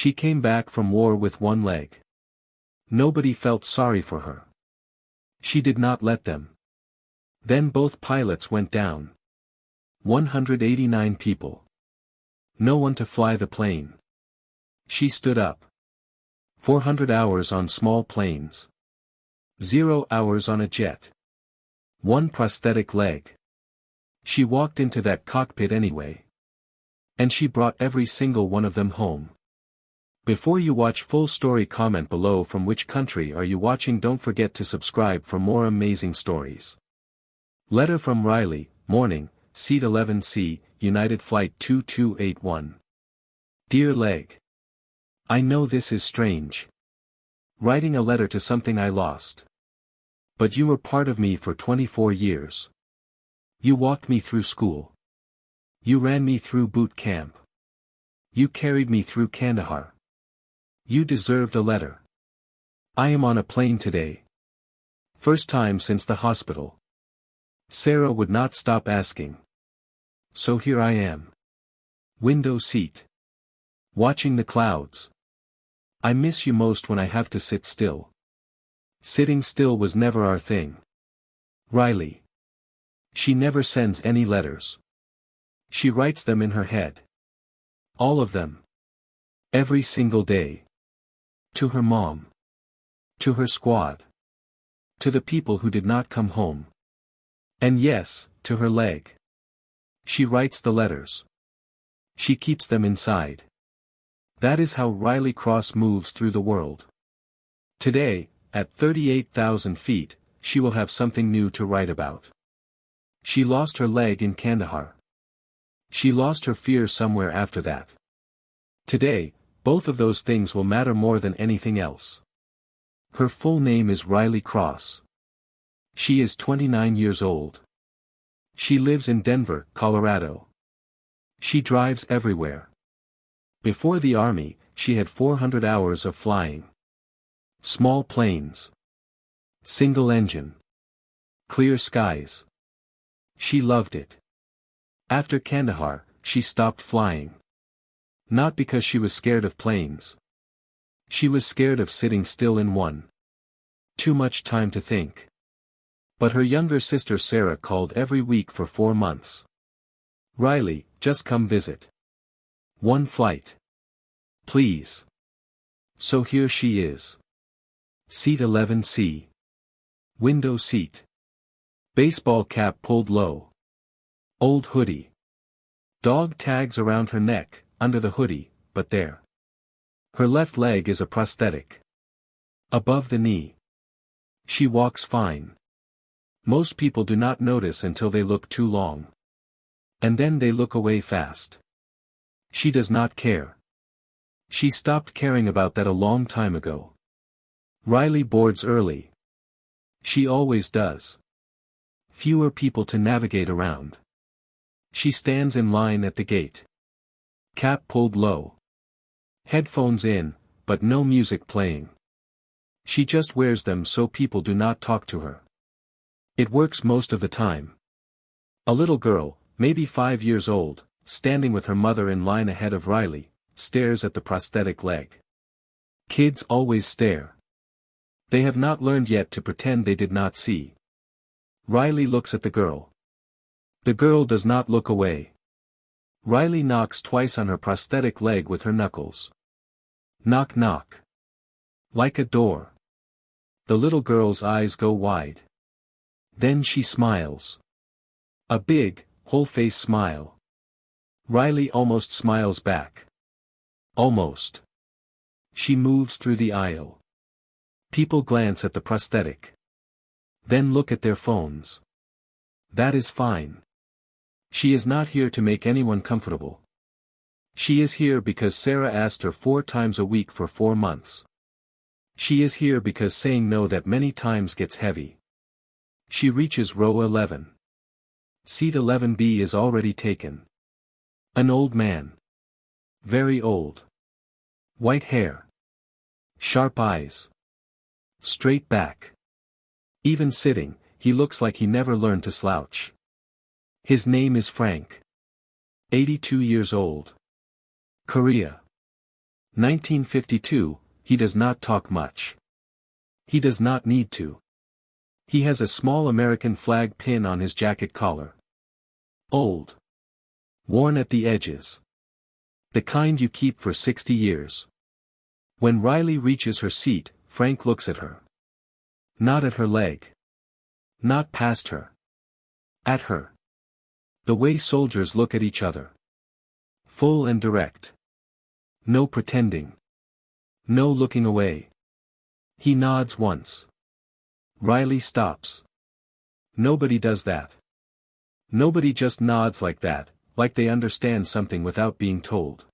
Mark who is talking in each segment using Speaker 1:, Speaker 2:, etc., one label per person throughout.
Speaker 1: She came back from war with one leg. Nobody felt sorry for her. She did not let them. Then both pilots went down. 189 people. No one to fly the plane. She stood up. 400 hours on small planes. 0 hours on a jet. One prosthetic leg. She walked into that cockpit anyway. And she brought every single one of them home. Before you watch full story, comment below from which country are you watching. Don't forget to subscribe for more amazing stories. Letter from Riley, morning, seat 11C, United Flight 2281. Dear Leg. I know this is strange. Writing a letter to something I lost. But you were part of me for 24 years. You walked me through school. You ran me through boot camp. You carried me through Kandahar. You deserved a letter. I am on a plane today. First time since the hospital. Sarah would not stop asking. So here I am. Window seat. Watching the clouds. I miss you most when I have to sit still. Sitting still was never our thing. Riley. She never sends any letters. She writes them in her head. All of them. Every single day. To her mom. To her squad. To the people who did not come home. And yes, to her leg. She writes the letters. She keeps them inside. That is how Riley Cross moves through the world. Today, at 38,000 feet, she will have something new to write about. She lost her leg in Kandahar. She lost her fear somewhere after that. Today, both of those things will matter more than anything else. Her full name is Riley Cross. She is 29 years old. She lives in Denver, Colorado. She drives everywhere. Before the army, she had 400 hours of flying. Small planes. Single engine. Clear skies. She loved it. After Kandahar, she stopped flying. Not because she was scared of planes. She was scared of sitting still in one. Too much time to think. But her younger sister Sarah called every week for 4 months. Riley, just come visit. One flight. Please. So here she is. Seat 11C. Window seat. Baseball cap pulled low. Old hoodie. Dog tags around her neck, under the hoodie, but there. Her left leg is a prosthetic. Above the knee. She walks fine. Most people do not notice until they look too long. And then they look away fast. She does not care. She stopped caring about that a long time ago. Riley boards early. She always does. Fewer people to navigate around. She stands in line at the gate. Cap pulled low. Headphones in, but no music playing. She just wears them so people do not talk to her. It works most of the time. A little girl, maybe 5 years old, standing with her mother in line ahead of Riley, stares at the prosthetic leg. Kids always stare. They have not learned yet to pretend they did not see. Riley looks at the girl. The girl does not look away. Riley knocks twice on her prosthetic leg with her knuckles. Knock knock. Like a door. The little girl's eyes go wide. Then she smiles. A big, whole-face smile. Riley almost smiles back. Almost. She moves through the aisle. People glance at the prosthetic. Then look at their phones. That is fine. She is not here to make anyone comfortable. She is here because Sarah asked her 4 times a week for 4 months. She is here because saying no that many times gets heavy. She reaches row 11. Seat 11B is already taken. An old man. Very old. White hair. Sharp eyes. Straight back. Even sitting, he looks like he never learned to slouch. His name is Frank. 82 years old. Korea. 1952, he does not talk much. He does not need to. He has a small American flag pin on his jacket collar. Old. Worn at the edges. The kind you keep for 60 years. When Riley reaches her seat, Frank looks at her. Not at her leg. Not past her. At her. The way soldiers look at each other. Full and direct. No pretending. No looking away. He nods once. Riley stops. Nobody does that. Nobody just nods like that, like they understand something without being told.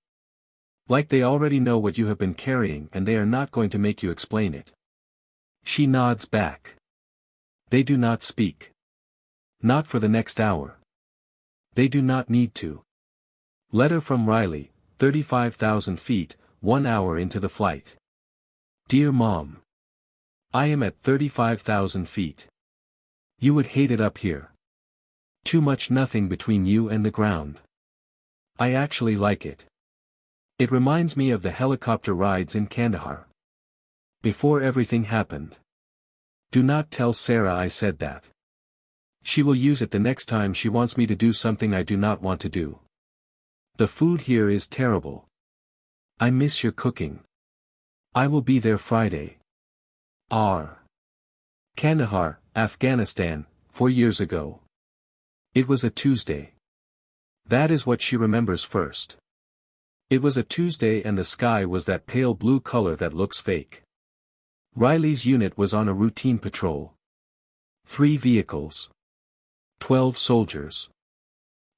Speaker 1: Like they already know what you have been carrying and they are not going to make you explain it. She nods back. They do not speak. Not for the next hour. They do not need to. Letter from Riley, 35,000 feet, 1 hour into the flight. Dear Mom. I am at 35,000 feet. You would hate it up here. Too much nothing between you and the ground. I actually like it. It reminds me of the helicopter rides in Kandahar. Before everything happened. Do not tell Sarah I said that. She will use it the next time she wants me to do something I do not want to do. The food here is terrible. I miss your cooking. I will be there Friday. R. Kandahar, Afghanistan, 4 years ago. It was a Tuesday. That is what she remembers first. It was a Tuesday and the sky was that pale blue color that looks fake. Riley's unit was on a routine patrol. 3 vehicles. 12 soldiers.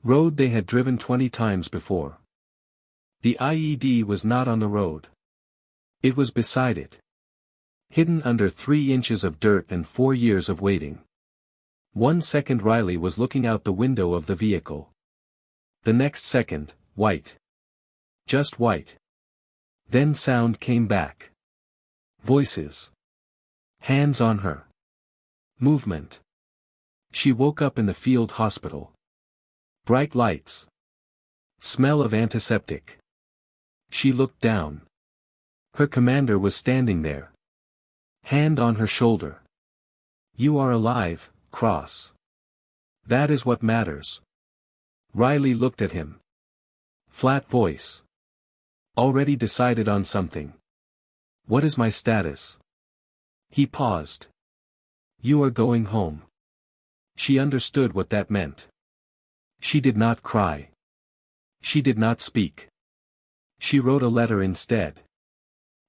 Speaker 1: Road they had driven 20 times before. The IED was not on the road. It was beside it. Hidden under 3 inches of dirt and 4 years of waiting. 1 second Riley was looking out the window of the vehicle. The next second, white. Just white. Then sound came back. Voices. Hands on her. Movement. She woke up in the field hospital. Bright lights. Smell of antiseptic. She looked down. Her commander was standing there. Hand on her shoulder. You are alive, Cross. That is what matters. Riley looked at him. Flat voice. Already decided on something. What is my status? He paused. You are going home. She understood what that meant. She did not cry. She did not speak. She wrote a letter instead.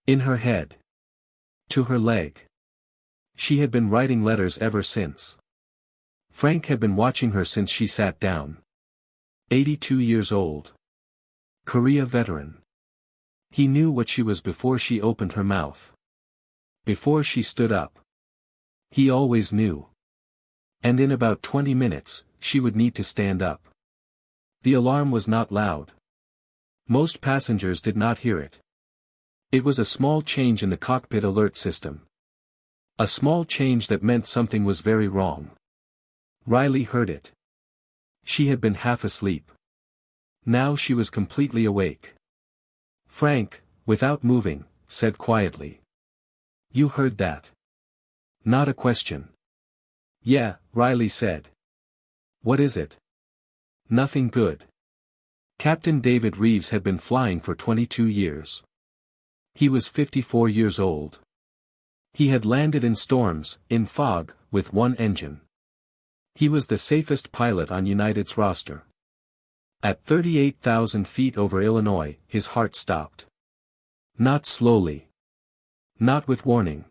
Speaker 1: In her head. To her leg. She had been writing letters ever since. Frank had been watching her since she sat down. 82 years old. Korea veteran. He knew what she was before she opened her mouth. Before she stood up. He always knew. And in about 20 minutes, she would need to stand up. The alarm was not loud. Most passengers did not hear it. It was a small change in the cockpit alert system. A small change that meant something was very wrong. Riley heard it. She had been half asleep. Now she was completely awake. Frank, without moving, said quietly. You heard that. Not a question. Yeah, Riley said. What is it? Nothing good. Captain David Reeves had been flying for 22 years. He was 54 years old. He had landed in storms, in fog, with 1 engine. He was the safest pilot on United's roster. At 38,000 feet over Illinois, his heart stopped. Not slowly. Not with warning.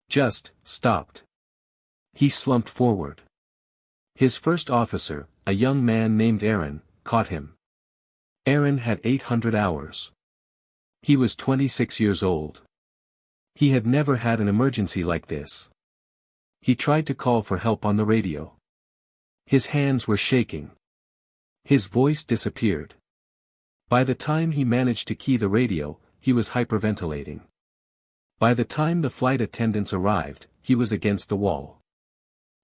Speaker 1: Just, stopped. He slumped forward. His first officer, a young man named Aaron, caught him. Aaron had 800 hours. He was 26 years old. He had never had an emergency like this. He tried to call for help on the radio. His hands were shaking. His voice disappeared. By the time he managed to key the radio, he was hyperventilating. By the time the flight attendants arrived, he was against the wall.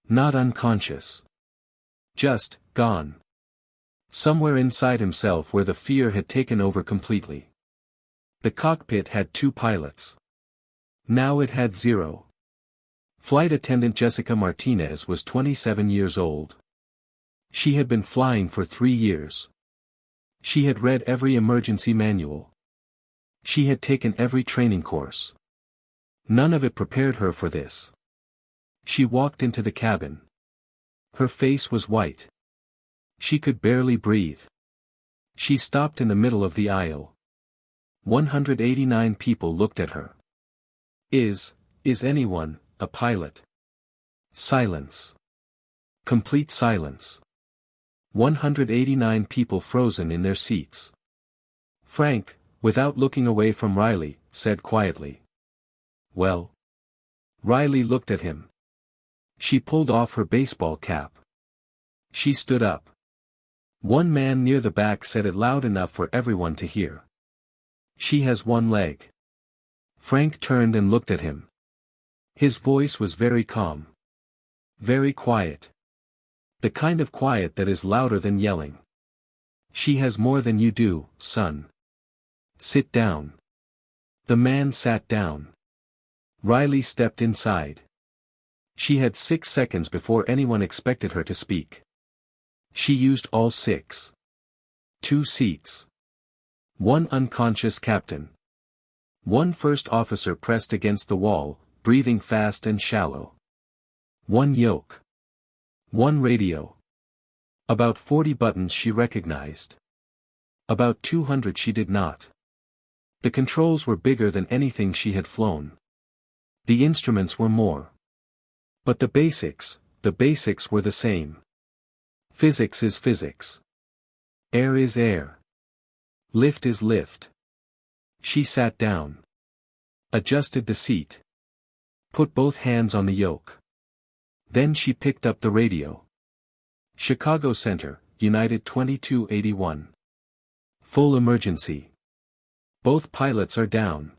Speaker 1: Not unconscious. Just, gone. Somewhere inside himself where the fear had taken over completely. The cockpit had 2 pilots. Now it had 0. Flight attendant Jessica Martinez was 27 years old. She had been flying for 3 years. She had read every emergency manual. She had taken every training course. None of it prepared her for this. She walked into the cabin. Her face was white. She could barely breathe. She stopped in the middle of the aisle. 189 people looked at her. Is anyone a pilot? Silence. Complete silence. 189 people frozen in their seats. Frank, without looking away from Riley, said quietly. Well? Riley looked at him. She pulled off her baseball cap. She stood up. One man near the back said it loud enough for everyone to hear. She has 1 leg. Frank turned and looked at him. His voice was very calm. Very quiet. The kind of quiet that is louder than yelling. She has more than you do, son. Sit down. The man sat down. Riley stepped inside. She had 6 seconds before anyone expected her to speak. She used all 6. 2 seats. 1 unconscious captain. 1 first officer pressed against the wall, breathing fast and shallow. 1 yoke. 1 radio. About 40 buttons she recognized. About 200 she did not. The controls were bigger than anything she had flown. The instruments were more. But the basics were the same. Physics is physics. Air is air. Lift is lift. She sat down. Adjusted the seat. Put both hands on the yoke. Then she picked up the radio. Chicago Center, United 2281. Full emergency. Both pilots are down.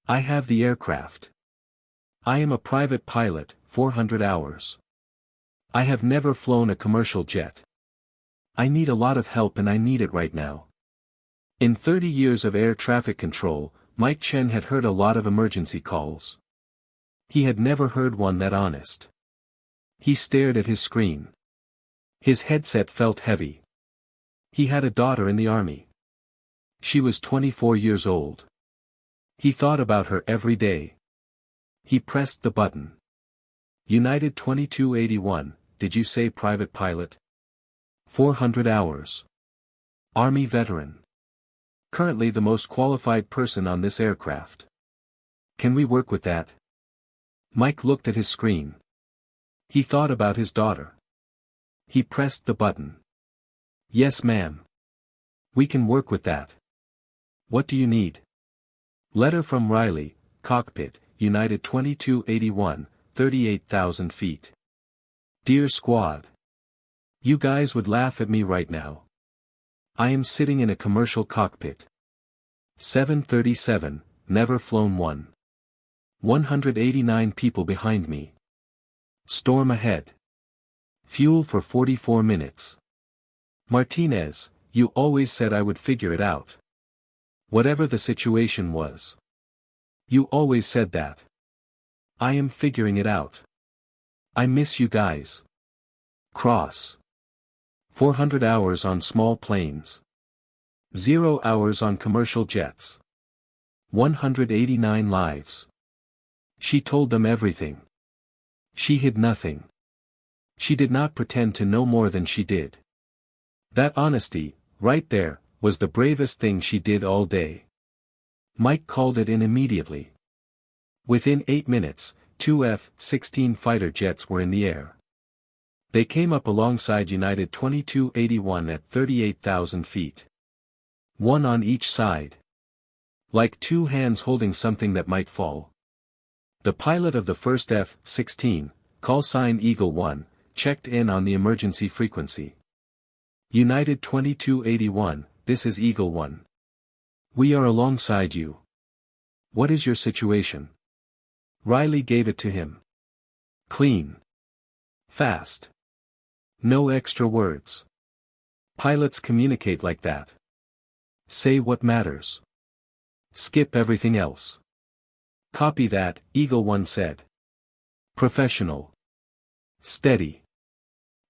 Speaker 1: I have the aircraft. I am a private pilot, 400 hours. I have never flown a commercial jet. I need a lot of help and I need it right now. In 30 years of air traffic control, Mike Chen had heard a lot of emergency calls. He had never heard one that honest. He stared at his screen. His headset felt heavy. He had a daughter in the army. She was 24 years old. He thought about her every day. He pressed the button. United 2281, did you say private pilot? 400 hours. Army veteran. Currently the most qualified person on this aircraft. Can we work with that? Mike looked at his screen. He thought about his daughter. He pressed the button. Yes, ma'am. We can work with that. What do you need? Letter from Riley, cockpit, United 2281, 38,000 feet. Dear squad. You guys would laugh at me right now. I am sitting in a commercial cockpit. 737, never flown one. 189 people behind me. Storm ahead. Fuel for 44 minutes. Martinez, you always said I would figure it out. Whatever the situation was. You always said that. I am figuring it out. I miss you guys. Cross. 400 hours on small planes. 0 hours on commercial jets. 189 lives. She told them everything. She hid nothing. She did not pretend to know more than she did. That honesty, right there, was the bravest thing she did all day. Mike called it in immediately. Within 8 minutes, 2 F-16 fighter jets were in the air. They came up alongside United 2281 at 38,000 feet. 1 on each side. Like 2 hands holding something that might fall. The pilot of the first F-16, call sign Eagle 1, checked in on the emergency frequency. United 2281, this is Eagle 1. We are alongside you. What is your situation? Riley gave it to him. Clean. Fast. No extra words. Pilots communicate like that. Say what matters. Skip everything else. Copy that, Eagle One said. Professional. Steady.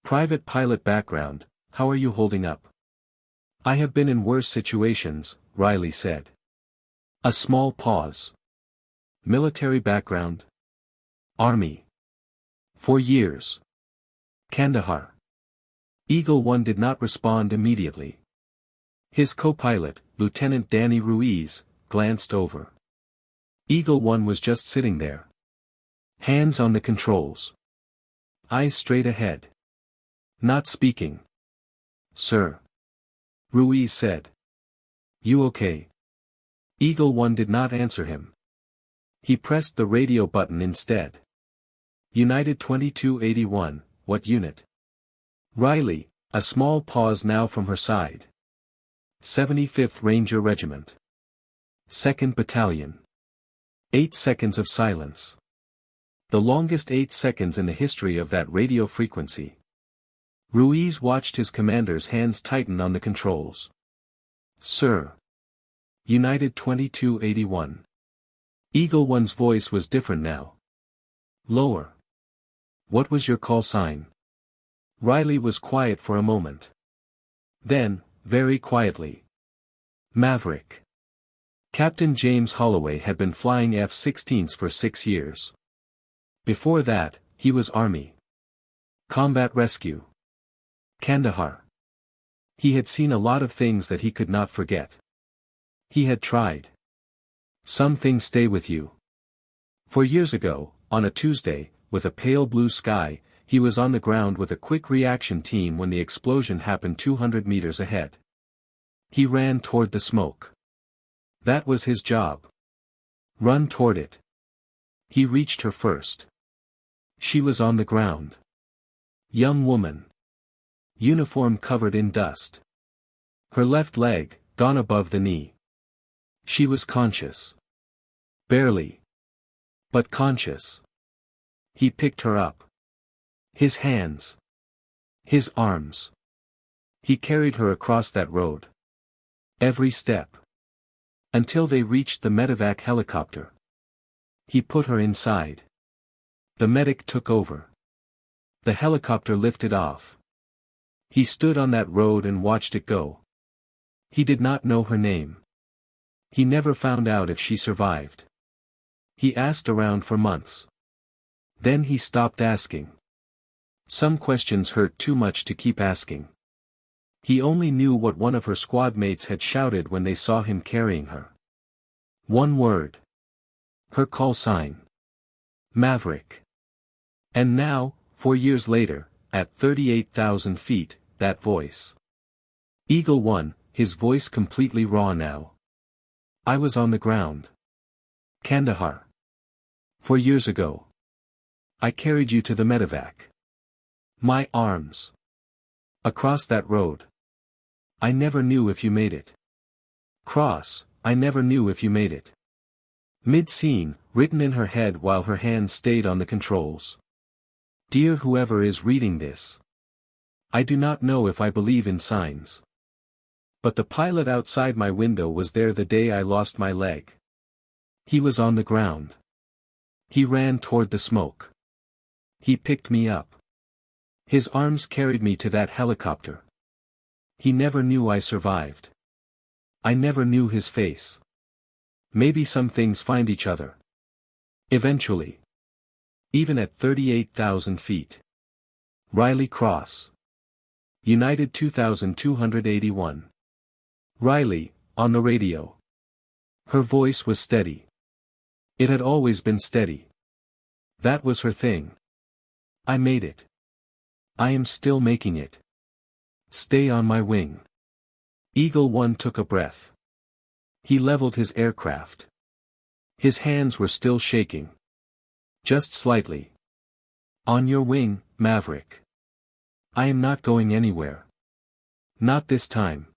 Speaker 1: Private pilot background, how are you holding up? I have been in worse situations, Riley said. A small pause. Military background. Army. 4 years. Kandahar. Eagle One did not respond immediately. His co-pilot, Lieutenant Danny Ruiz, glanced over. Eagle One was just sitting there. Hands on the controls. Eyes straight ahead. Not speaking. Sir. Ruiz said. You okay? Eagle One did not answer him. He pressed the radio button instead. United 2281, what unit? Riley, a small pause now from her side. 75th Ranger Regiment. 2nd Battalion. 8 seconds of silence. The longest 8 seconds in the history of that radio frequency. Ruiz watched his commander's hands tighten on the controls. Sir. United 2281. Eagle One's voice was different now. Lower. What was your call sign? Riley was quiet for a moment. Then, very quietly. Maverick. Captain James Holloway had been flying F-16s for 6 years. Before that, he was Army. Combat Rescue. Kandahar. He had seen a lot of things that he could not forget. He had tried. Some things stay with you. 4 years ago, on a Tuesday, with a pale blue sky, he was on the ground with a quick reaction team when the explosion happened 200 meters ahead. He ran toward the smoke. That was his job. Run toward it. He reached her first. She was on the ground. Young woman. Uniform covered in dust. Her left leg, gone above the knee. She was conscious. Barely. But conscious. He picked her up. His hands. His arms. He carried her across that road. Every step. Until they reached the medevac helicopter. He put her inside. The medic took over. The helicopter lifted off. He stood on that road and watched it go. He did not know her name. He never found out if she survived. He asked around for months. Then he stopped asking. Some questions hurt too much to keep asking. He only knew what one of her squad mates had shouted when they saw him carrying her. One word. Her call sign. Maverick. And now, 4 years later, at 38,000 feet, that voice. Eagle One, his voice completely raw now. I was on the ground. Kandahar. 4 years ago. I carried you to the medevac. My arms. Across that road. I never knew if you made it. Cross, I never knew if you made it. Mid-scene, written in her head while her hands stayed on the controls. Dear whoever is reading this. I do not know if I believe in signs. But the pilot outside my window was there the day I lost my leg. He was on the ground. He ran toward the smoke. He picked me up. His arms carried me to that helicopter. He never knew I survived. I never knew his face. Maybe some things find each other. Eventually. Even at 38,000 feet. Riley Cross. United 2281. Riley, on the radio. Her voice was steady. It had always been steady. That was her thing. I made it. I am still making it. Stay on my wing. Eagle One took a breath. He leveled his aircraft. His hands were still shaking. Just slightly. On your wing, Maverick. I am not going anywhere. Not this time.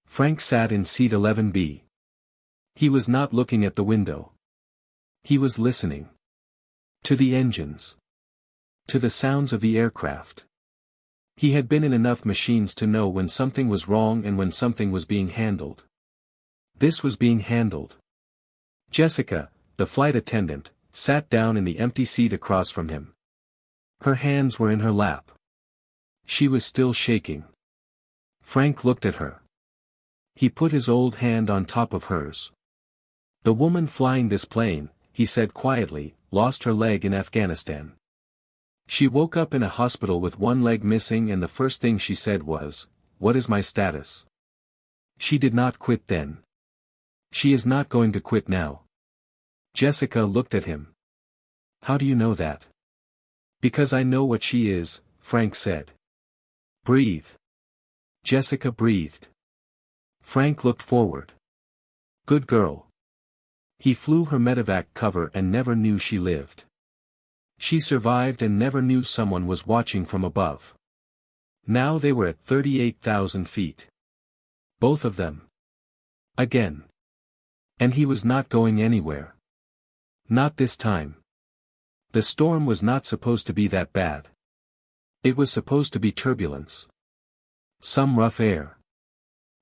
Speaker 1: Frank sat in seat 11B. He was not looking at the window. He was listening. To the engines. To the sounds of the aircraft. He had been in enough machines to know when something was wrong and when something was being handled. This was being handled. Jessica, the flight attendant, sat down in the empty seat across from him. Her hands were in her lap. She was still shaking. Frank looked at her. He put his old hand on top of hers. The woman flying this plane, he said quietly, lost her leg in Afghanistan. She woke up in a hospital with one leg missing, and the first thing she said was, "What is my status?" She did not quit then. She is not going to quit now. Jessica looked at him. How do you know that? Because I know what she is, Frank said. Breathe. Jessica breathed. Frank looked forward. Good girl. He flew her medevac cover and never knew she lived. She survived and never knew someone was watching from above. Now they were at 38,000 feet. Both of them. Again. And he was not going anywhere. Not this time. The storm was not supposed to be that bad. It was supposed to be turbulence. Some rough air.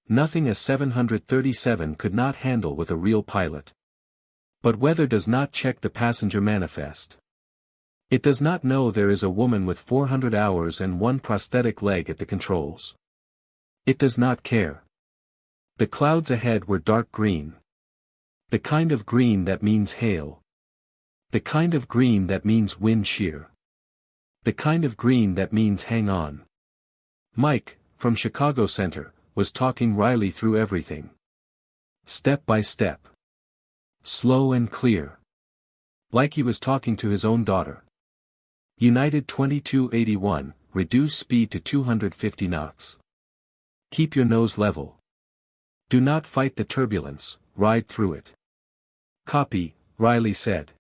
Speaker 1: Nothing a 737 could not handle with a real pilot. But weather does not check the passenger manifest. It does not know there is a woman with 400 hours and one prosthetic leg at the controls. It does not care. The clouds ahead were dark green. The kind of green that means hail. The kind of green that means wind shear. The kind of green that means hang on. Mike, from Chicago Center, was talking Riley through everything. Step by step. Slow and clear. Like he was talking to his own daughter. United 2281, reduce speed to 250 knots. Keep your nose level. Do not fight the turbulence, ride through it. Copy, Riley said.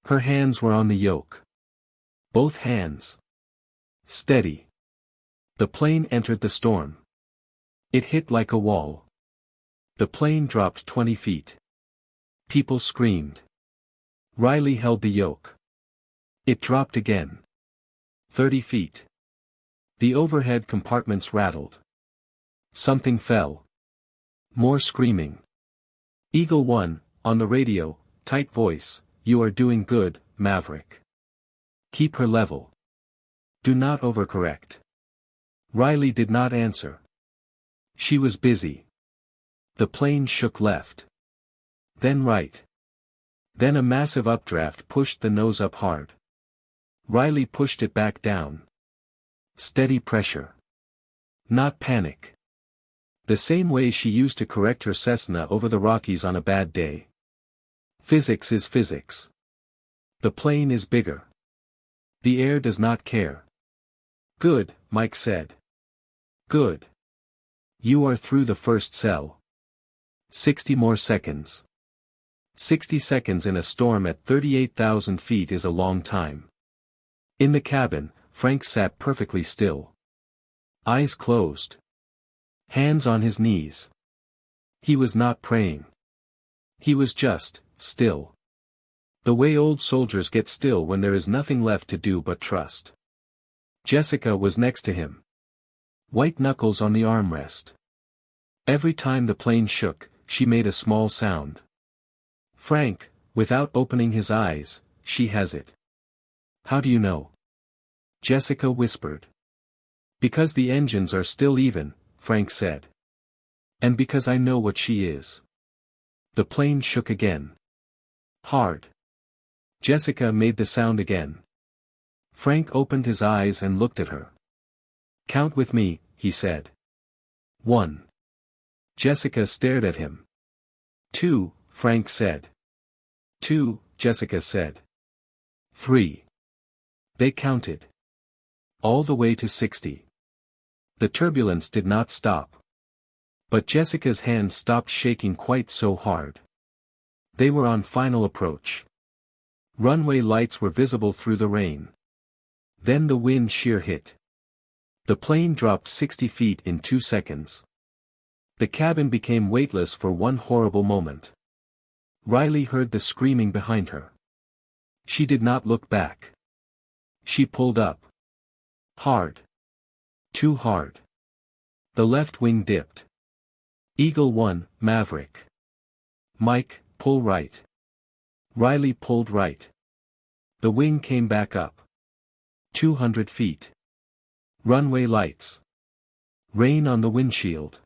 Speaker 1: Her hands were on the yoke. Both hands. Steady. The plane entered the storm. It hit like a wall. The plane dropped 20 feet. People screamed. Riley held the yoke. It dropped again. 30 feet. The overhead compartments rattled. Something fell. More screaming. Eagle 1, on the radio, tight voice, you are doing good, Maverick. Keep her level. Do not overcorrect. Riley did not answer. She was busy. The plane shook left. Then right. Then a massive updraft pushed the nose up hard. Riley pushed it back down. Steady pressure. Not panic. The same way she used to correct her Cessna over the Rockies on a bad day. Physics is physics. The plane is bigger. The air does not care. Good, Mike said. Good. You are through the first cell. 60 more seconds. 60 seconds in a storm at 38,000 feet is a long time. In the cabin, Frank sat perfectly still. Eyes closed. Hands on his knees. He was not praying. He was just, still. The way old soldiers get still when there is nothing left to do but trust. Jessica was next to him. White knuckles on the armrest. Every time the plane shook, she made a small sound. Frank, without opening his eyes, she has it. How do you know? Jessica whispered. Because the engines are still even, Frank said. And because I know what she is. The plane shook again. Hard. Jessica made the sound again. Frank opened his eyes and looked at her. Count with me, he said. 1. Jessica stared at him. 2, Frank said. 2, Jessica said. 3. They counted. All the way to 60. The turbulence did not stop. But Jessica's hands stopped shaking quite so hard. They were on final approach. Runway lights were visible through the rain. Then the wind shear hit. The plane dropped 60 feet in 2 seconds. The cabin became weightless for one horrible moment. Riley heard the screaming behind her. She did not look back. She pulled up. Hard. Too hard. The left wing dipped. Eagle 1, Maverick. Mike, Pull right. Riley pulled right. The wing came back up. 200 feet. Runway lights. Rain on the windshield.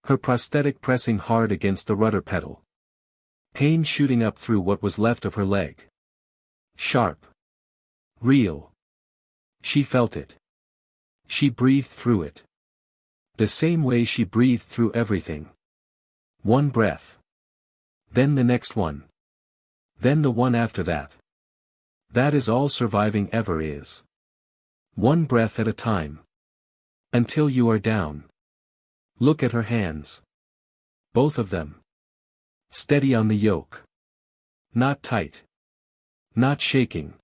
Speaker 1: Her prosthetic pressing hard against the rudder pedal. Pain shooting up through what was left of her leg. Sharp. Real. She felt it. She breathed through it. The same way she breathed through everything. One breath. Then the next one. Then the one after that. That is all surviving ever is. One breath at a time. Until you are down. Look at her hands. Both of them. Steady on the yoke. Not tight. Not shaking.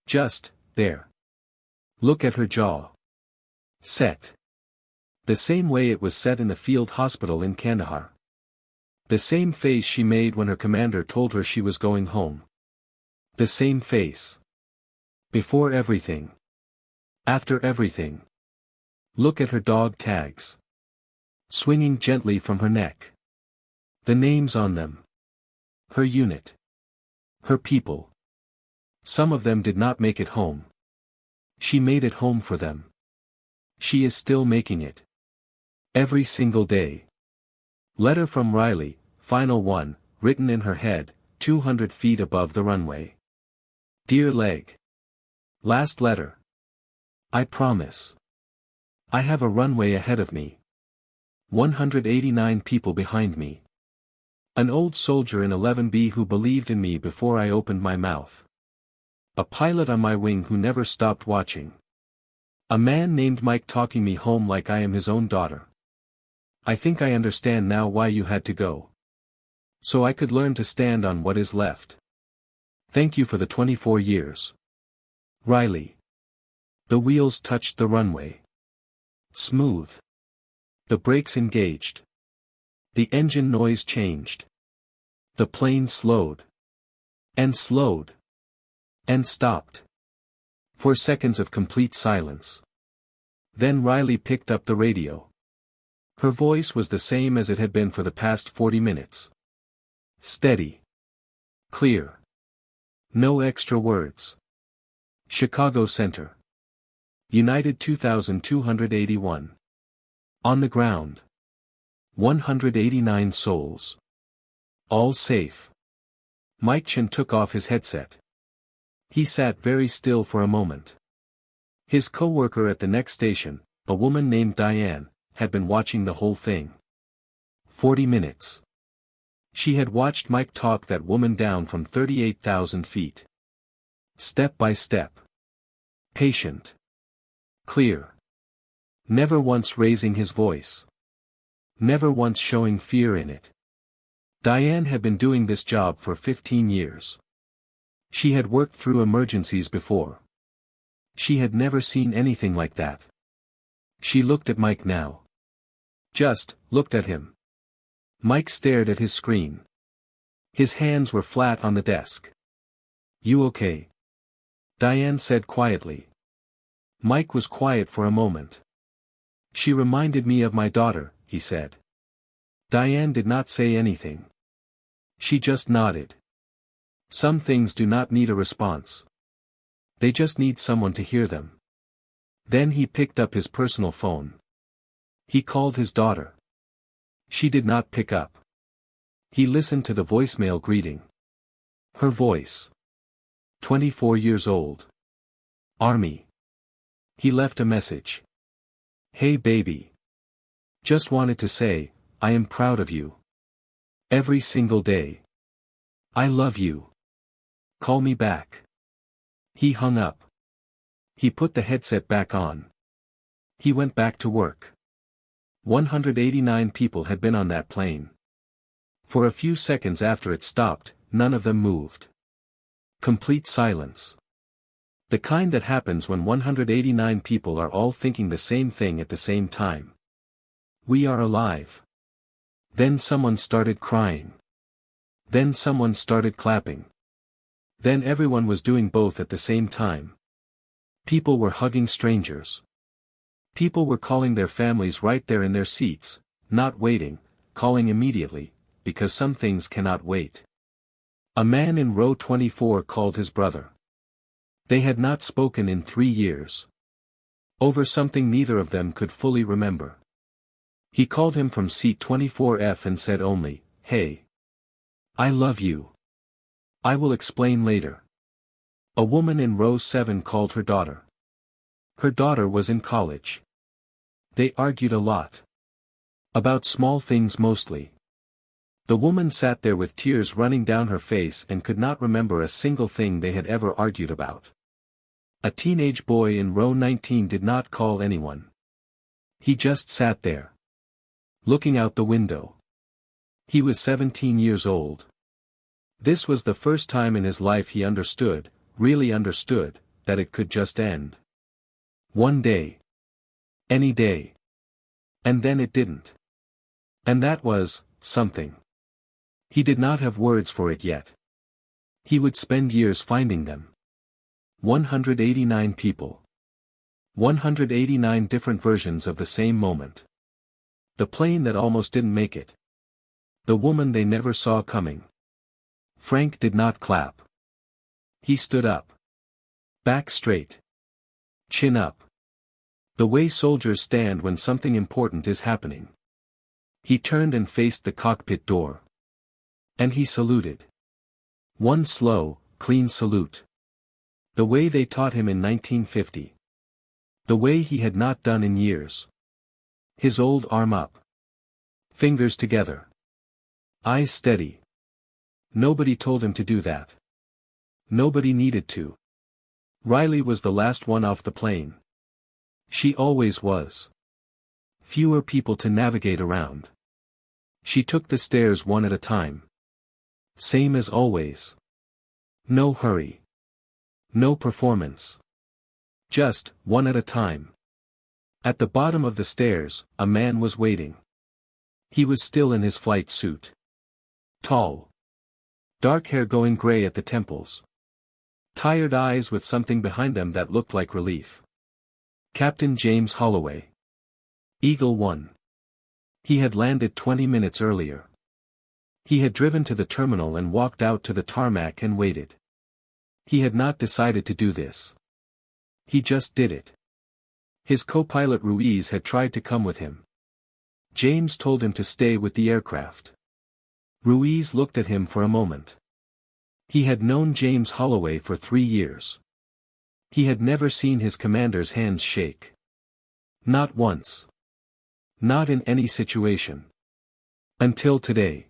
Speaker 1: Just, there. Look at her jaw. Set. The same way it was set in the field hospital in Kandahar. The same face she made when her commander told her she was going home. The same face. Before everything. After everything. Look at her dog tags. Swinging gently from her neck. The names on them. Her unit. Her people. Some of them did not make it home. She made it home for them. She is still making it. Every single day. Letter from Riley, final one, written in her head, 200 feet above the runway. Dear Leg. Last letter. I promise. I have a runway ahead of me. 189 people behind me. An old soldier in 11B who believed in me before I opened my mouth. A pilot on my wing who never stopped watching. A man named Mike talking me home like I am his own daughter. I think I understand now why you had to go. So I could learn to stand on what is left. Thank you for the 24 years. Riley. The wheels touched the runway. Smooth. The brakes engaged. The engine noise changed. The plane slowed. And slowed. And stopped. 4 seconds of complete silence. Then Riley picked up the radio. Her voice was the same as it had been for the past 40 minutes. Steady. Clear. No extra words. Chicago Center. United 2281. On the ground. 189 souls. All safe. Mike Chen took off his headset. He sat very still for a moment. His co-worker at the next station, a woman named Diane, had been watching the whole thing. 40 minutes. She had watched Mike talk that woman down from 38,000 feet. Step by step. Patient. Clear. Never once raising his voice. Never once showing fear in it. Diane had been doing this job for 15 years. She had worked through emergencies before. She had never seen anything like that. She looked at Mike now. Just, looked at him. Mike stared at his screen. His hands were flat on the desk. You okay? Diane said quietly. Mike was quiet for a moment. She reminded me of my daughter, he said. Diane did not say anything. She just nodded. Some things do not need a response. They just need someone to hear them. Then he picked up his personal phone. He called his daughter. She did not pick up. He listened to the voicemail greeting. Her voice. 24 years old. Army. He left a message. Hey baby. Just wanted to say, I am proud of you. Every single day. I love you. Call me back. He hung up. He put the headset back on. He went back to work. 189 people had been on that plane. For a few seconds after it stopped, none of them moved. Complete silence. The kind that happens when 189 people are all thinking the same thing at the same time. We are alive. Then someone started crying. Then someone started clapping. Then everyone was doing both at the same time. People were hugging strangers. People were calling their families right there in their seats, not waiting, calling immediately, because some things cannot wait. A man in row 24 called his brother. They had not spoken in 3 years. Over something neither of them could fully remember. He called him from seat 24F and said only, "Hey. I love you. I will explain later." A woman in row 7 called her daughter. Her daughter was in college. They argued a lot. About small things mostly. The woman sat there with tears running down her face and could not remember a single thing they had ever argued about. A teenage boy in row 19 did not call anyone. He just sat there, looking out the window. He was 17 years old. This was the first time in his life he understood, really understood, that it could just end. One day. Any day. And then it didn't. And that was something. He did not have words for it yet. He would spend years finding them. 189 people. 189 different versions of the same moment. The plane that almost didn't make it. The woman they never saw coming. Frank did not clap. He stood up. Back straight. Chin up. The way soldiers stand when something important is happening. He turned and faced the cockpit door. And he saluted. One slow, clean salute. The way they taught him in 1950. The way he had not done in years. His old arm up. Fingers together. Eyes steady. Nobody told him to do that. Nobody needed to. Riley was the last one off the plane. She always was. Fewer people to navigate around. She took the stairs one at a time. Same as always. No hurry. No performance. Just, one at a time. At the bottom of the stairs, a man was waiting. He was still in his flight suit. Tall. Dark hair going gray at the temples. Tired eyes with something behind them that looked like relief. Captain James Holloway. Eagle 1. He had landed 20 minutes earlier. He had driven to the terminal and walked out to the tarmac and waited. He had not decided to do this. He just did it. His co-pilot Ruiz had tried to come with him. James told him to stay with the aircraft. Ruiz looked at him for a moment. He had known James Holloway for 3 years. He had never seen his commander's hands shake. Not once. Not in any situation. Until today.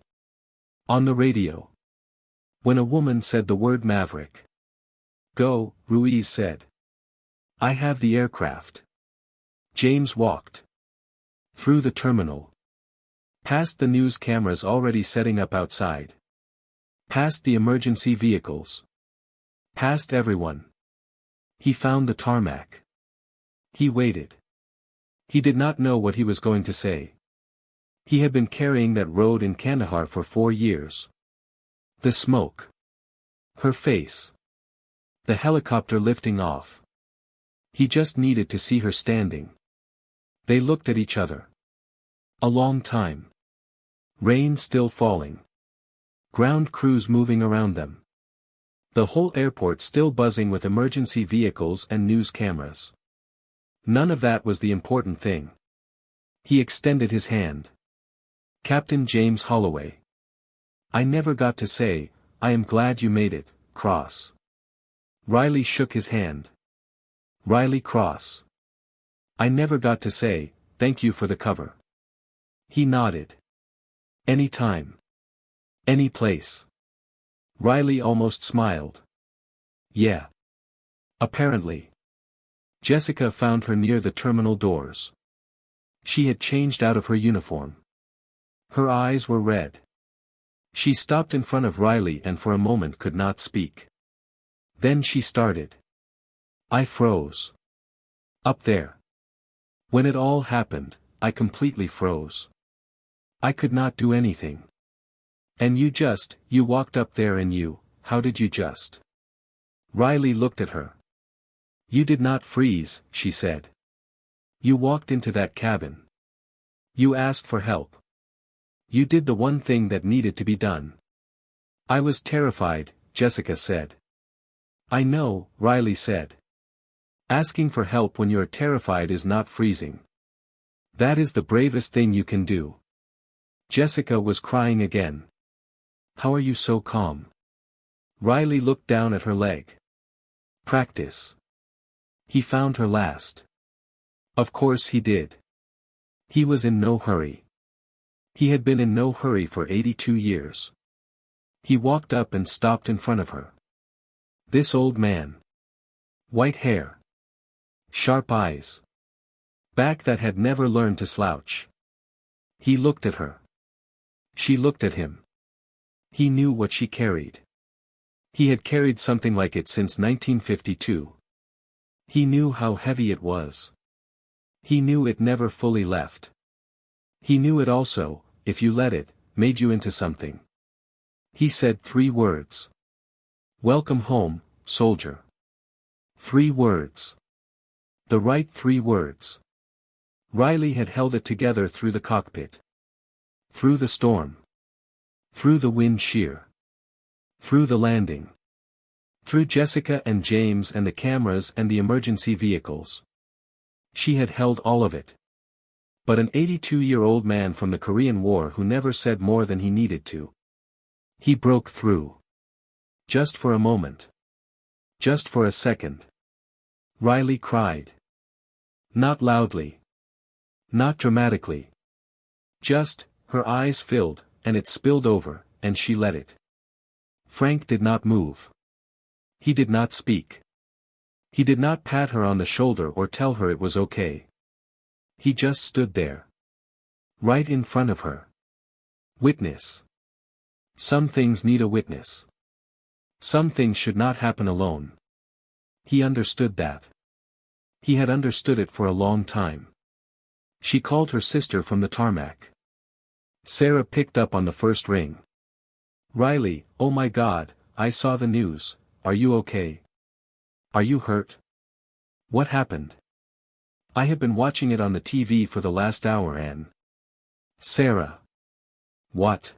Speaker 1: On the radio. When a woman said the word Maverick. "Go," Ruiz said. "I have the aircraft." James walked. Through the terminal. Past the news cameras already setting up outside. Past the emergency vehicles. Past everyone. He found the tarmac. He waited. He did not know what he was going to say. He had been carrying that road in Kandahar for 4 years. The smoke. Her face. The helicopter lifting off. He just needed to see her standing. They looked at each other. A long time. Rain still falling. Ground crews moving around them. The whole airport still buzzing with emergency vehicles and news cameras. None of that was the important thing. He extended his hand. Captain James Holloway. "I never got to say, I am glad you made it, Cross." Riley shook his hand. "Riley Cross. I never got to say, thank you for the cover." He nodded. "Any time. Any place." Riley almost smiled. "Yeah. Apparently." Jessica found her near the terminal doors. She had changed out of her uniform. Her eyes were red. She stopped in front of Riley and for a moment could not speak. Then she started. "I froze. Up there. When it all happened, I completely froze. I could not do anything. And you walked up there and how did you just?" Riley looked at her. "You did not freeze," she said. "You walked into that cabin. You asked for help. You did the one thing that needed to be done. I was terrified, Jessica said. I know, Riley said. Asking for help when you're terrified is not freezing. That is the bravest thing you can do. Jessica was crying again. How are you so calm? Riley looked down at her leg. Practice. He found her last. Of course he did. He was in no hurry. He had been in no hurry for 82 years. He walked up and stopped in front of her. This old man. White hair. Sharp eyes. Back that had never learned to slouch. He looked at her. She looked at him. He knew what she carried. He had carried something like it since 1952. He knew how heavy it was. He knew it never fully left. He knew it also, if you let it, made you into something. He said 3 words. Welcome home, soldier. 3 words. The right 3 words. Riley had held it together through the cockpit. Through the storm. Through the wind shear. Through the landing. Through Jessica and James and the cameras and the emergency vehicles. She had held all of it. But an 82-year-old man from the Korean War who never said more than he needed to. He broke through. Just for a moment. Just for a second. Riley cried. Not loudly. Not dramatically. Just, her eyes filled, and it spilled over, and she let it. Frank did not move. He did not speak. He did not pat her on the shoulder or tell her it was okay. He just stood there. Right in front of her. Witness. Some things need a witness. Some things should not happen alone. He understood that. He had understood it for a long time. She called her sister from the tarmac. Sarah picked up on the first ring. Riley, oh my God, I saw the news, are you okay? Are you hurt? What happened? I have been watching it on the TV for the last hour and... Sarah. What?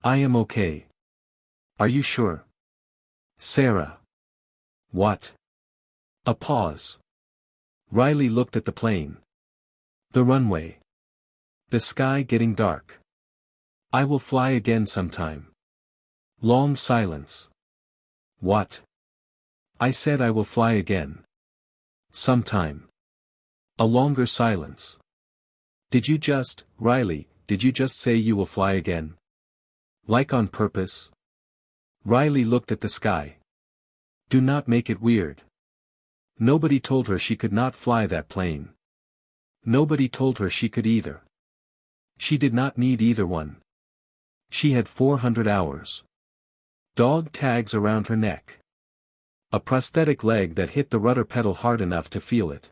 Speaker 1: I am okay. Are you sure? Sarah. What? A pause. Riley looked at the plane. The runway. The sky getting dark. I will fly again sometime. Long silence. What? I said I will fly again. Sometime. A longer silence. Did you just, Riley, did you just say you will fly again? Like on purpose? Riley looked at the sky. Do not make it weird. Nobody told her she could not fly that plane. Nobody told her she could either. She did not need either one. She had 400 hours. Dog tags around her neck. A prosthetic leg that hit the rudder pedal hard enough to feel it.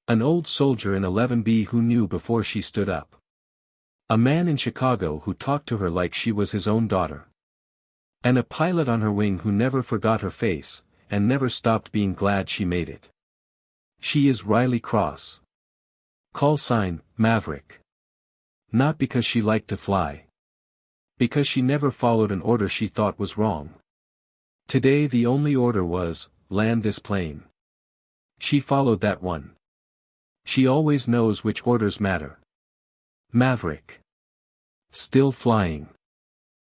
Speaker 1: An old soldier in 11B who knew before she stood up. A man in Chicago who talked to her like she was his own daughter. And a pilot on her wing who never forgot her face, and never stopped being glad she made it. She is Riley Cross. Call sign, Maverick. Not because she liked to fly. Because she never followed an order she thought was wrong. Today the only order was, land this plane. She followed that one. She always knows which orders matter. Maverick. Still flying.